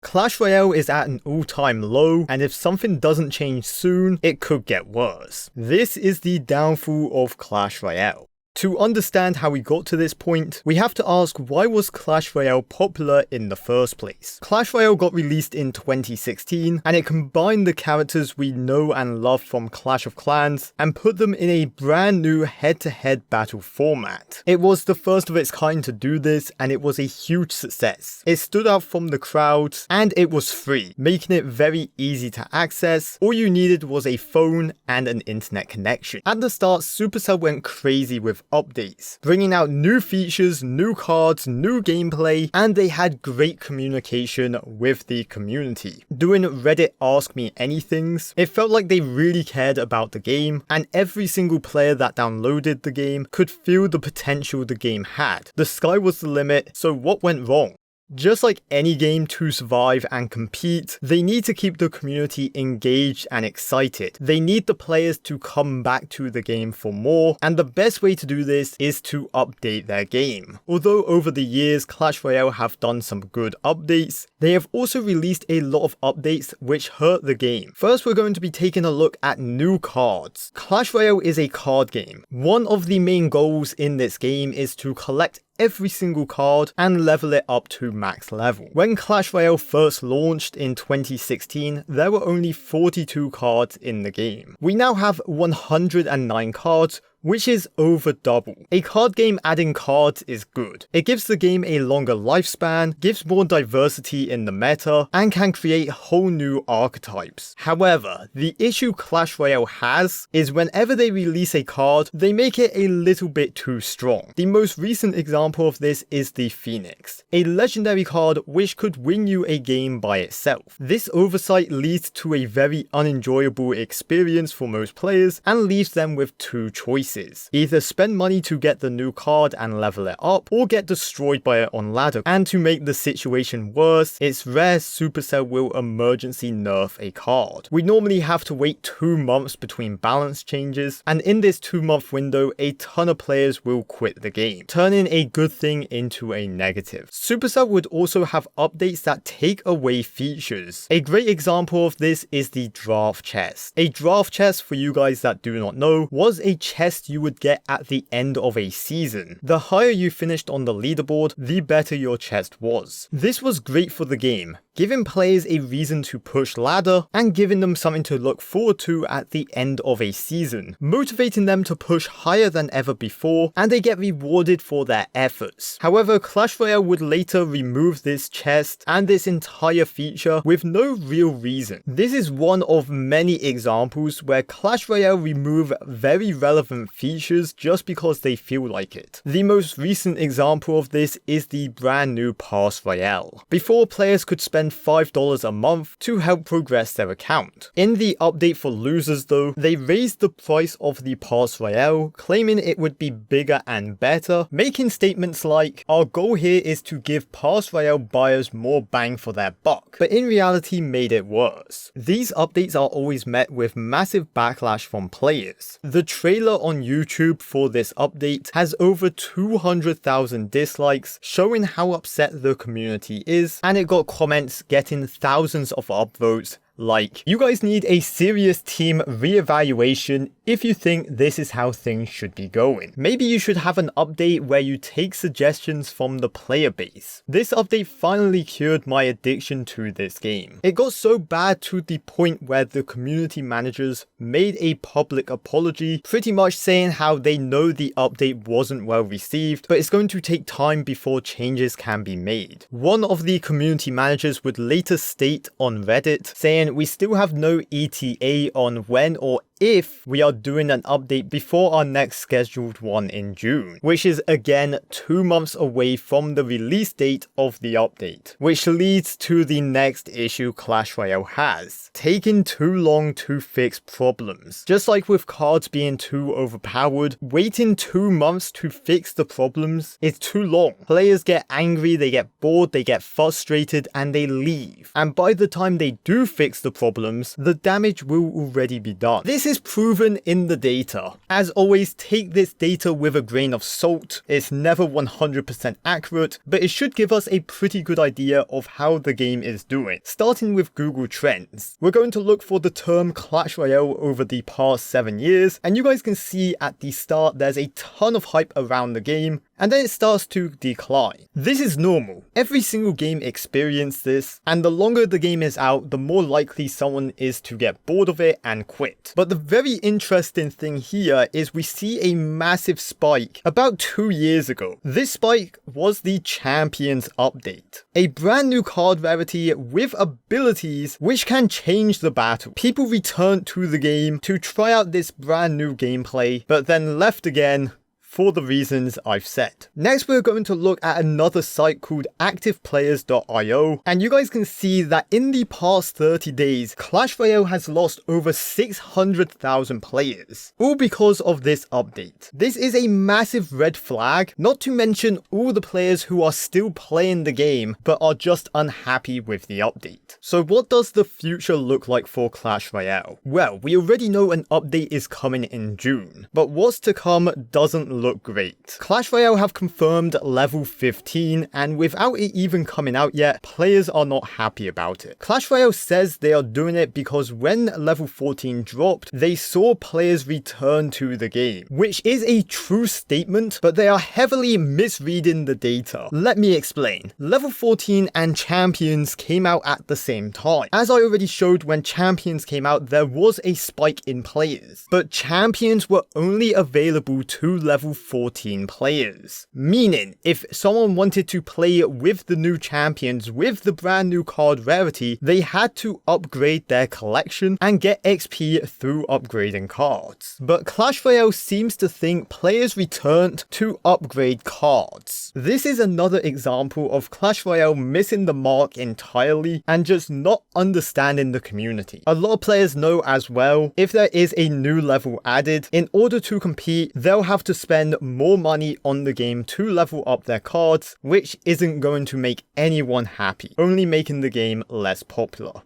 Clash Royale is at an all-time low, and if something doesn't change soon, it could get worse. This is the downfall of Clash Royale. To understand how we got to this point, we have to ask, why was Clash Royale popular in the first place? Clash Royale got released in 2016, and it combined the characters we know and love from Clash of Clans and put them in a brand new head-to-head battle format. It was the first of its kind to do this, and it was a huge success. It stood out from the crowds, and it was free, making it very easy to access. All you needed was a phone and an internet connection. At the start, Supercell went crazy with updates, bringing out new features, new cards, new gameplay, and they had great communication with the community. Doing Reddit Ask Me Anythings, it felt like they really cared about the game, and every single player that downloaded the game could feel the potential the game had. The sky was the limit, so what went wrong? Just like any game, to survive and compete, they need to keep the community engaged and excited. They need the players to come back to the game for more, and the best way to do this is to update their game. Although over the years Clash Royale have done some good updates, they have also released a lot of updates which hurt the game. First, we're going to be taking a look at new cards. Clash Royale is a card game. One of the main goals in this game is to collect every single card and level it up to max level. When Clash Royale first launched in 2016, there were only 42 cards in the game. We now have 109 cards, which is over double. A card game adding cards is good. It gives the game a longer lifespan, gives more diversity in the meta, and can create whole new archetypes. However, the issue Clash Royale has is whenever they release a card, they make it a little bit too strong. The most recent example of this is the Phoenix, a legendary card which could win you a game by itself. This oversight leads to a very unenjoyable experience for most players and leaves them with two choices. Either spend money to get the new card and level it up, or get destroyed by it on ladder. And to make the situation worse, it's rare Supercell will emergency nerf a card. We normally have to wait 2 months between balance changes, and in this 2-month window, a ton of players will quit the game, turning a good thing into a negative. Supercell would also have updates that take away features. A great example of this is the draft chest. A draft chest, for you guys that do not know, was a chest you would get at the end of a season. The higher you finished on the leaderboard, the better your chest was. This was great for the game, giving players a reason to push ladder and giving them something to look forward to at the end of a season, motivating them to push higher than ever before, and they get rewarded for their efforts. However, Clash Royale would later remove this chest and this entire feature with no real reason. This is one of many examples where Clash Royale remove very relevant features just because they feel like it. The most recent example of this is the brand new Pass Royale. Before, players could spend $5 a month to help progress their account. In the update for losers though, they raised the price of the Pass Royale, claiming it would be bigger and better, making statements like, "Our goal here is to give Pass Royale buyers more bang for their buck," but in reality made it worse. These updates are always met with massive backlash from players. The trailer on YouTube for this update has over 200,000 dislikes, showing how upset the community is, and it got comments getting thousands of upvotes like, "You guys need a serious team reevaluation if you think this is how things should be going. Maybe you should have an update where you take suggestions from the player base." This update finally cured my addiction to this game. It got so bad to the point where the community managers made a public apology, pretty much saying how they know the update wasn't well received, but it's going to take time before changes can be made. One of the community managers would later state on Reddit, saying, "We still have no ETA on when or if we are doing an update before our next scheduled one in June, which is again 2 months away from the release date of the update, which leads to the next issue Clash Royale has, taking too long to fix problems. Just like with cards being too overpowered, waiting 2 months to fix the problems is too long. Players get angry, they get bored, they get frustrated, and they leave. And by the time they do fix the problems, the damage will already be done. This is proven in the data. As always, take this data with a grain of salt. It's never 100% accurate, but it should give us a pretty good idea of how the game is doing. Starting with Google Trends, we're going to look for the term Clash Royale over the past 7 years, and you guys can see at the start there's a ton of hype around the game, and then it starts to decline. This is normal. Every single game experiences this, and the longer the game is out, the more likely someone is to get bored of it and quit. But the very interesting thing here is we see a massive spike about 2 years ago. This spike was the Champions update, a brand new card rarity with abilities which can change the battle. People returned to the game to try out this brand new gameplay, but then left again for the reasons I've said. Next, we're going to look at another site called activeplayers.io, and you guys can see that in the past 30 days, Clash Royale has lost over 600,000 players, all because of this update. This is a massive red flag, not to mention all the players who are still playing the game, but are just unhappy with the update. So what does the future look like for Clash Royale? Well, we already know an update is coming in June, but what's to come doesn't look great. Clash Royale have confirmed level 15, and without it even coming out yet, players are not happy about it. Clash Royale says they are doing it because when level 14 dropped, they saw players return to the game, which is a true statement, but they are heavily misreading the data. Let me explain. Level 14 and Champions came out at the same time. As I already showed, when Champions came out, there was a spike in players, but Champions were only available to level 14 players. Meaning, if someone wanted to play with the new Champions with the brand new card rarity, they had to upgrade their collection and get XP through upgrading cards. But Clash Royale seems to think players returned to upgrade cards. This is another example of Clash Royale missing the mark entirely and just not understanding the community. A lot of players know as well, if there is a new level added, in order to compete, they'll have to spend more money on the game to level up their cards, which isn't going to make anyone happy, only making the game less popular.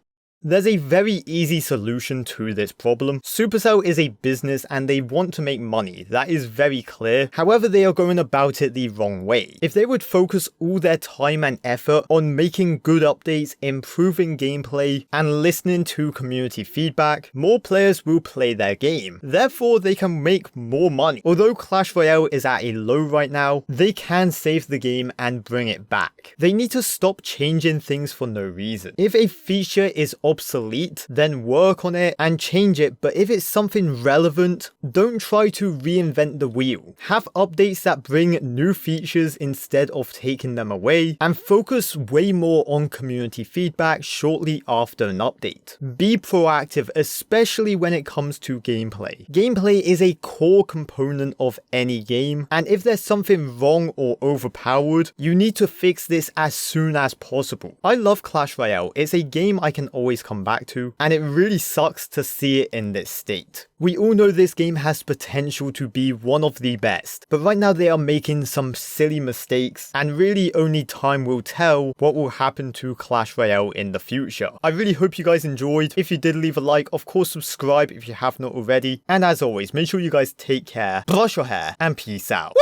There's a very easy solution to this problem. Supercell is a business and they want to make money, that is very clear. However, they are going about it the wrong way. If they would focus all their time and effort on making good updates, improving gameplay, and listening to community feedback, more players will play their game. Therefore, they can make more money. Although Clash Royale is at a low right now, they can save the game and bring it back. They need to stop changing things for no reason. If a feature is obsolete, then work on it and change it, but if it's something relevant, don't try to reinvent the wheel. Have updates that bring new features instead of taking them away, and focus way more on community feedback shortly after an update. Be proactive, especially when it comes to gameplay. Gameplay is a core component of any game, and if there's something wrong or overpowered, you need to fix this as soon as possible. I love Clash Royale, it's a game I can always come back to, and it really sucks to see it in this state. We all know this game has potential to be one of the best, but right now they are making some silly mistakes, and really only time will tell what will happen to Clash Royale in the future. I really hope you guys enjoyed. If you did, leave a like, of course subscribe if you have not already, and as always, make sure you guys take care, brush your hair, and peace out.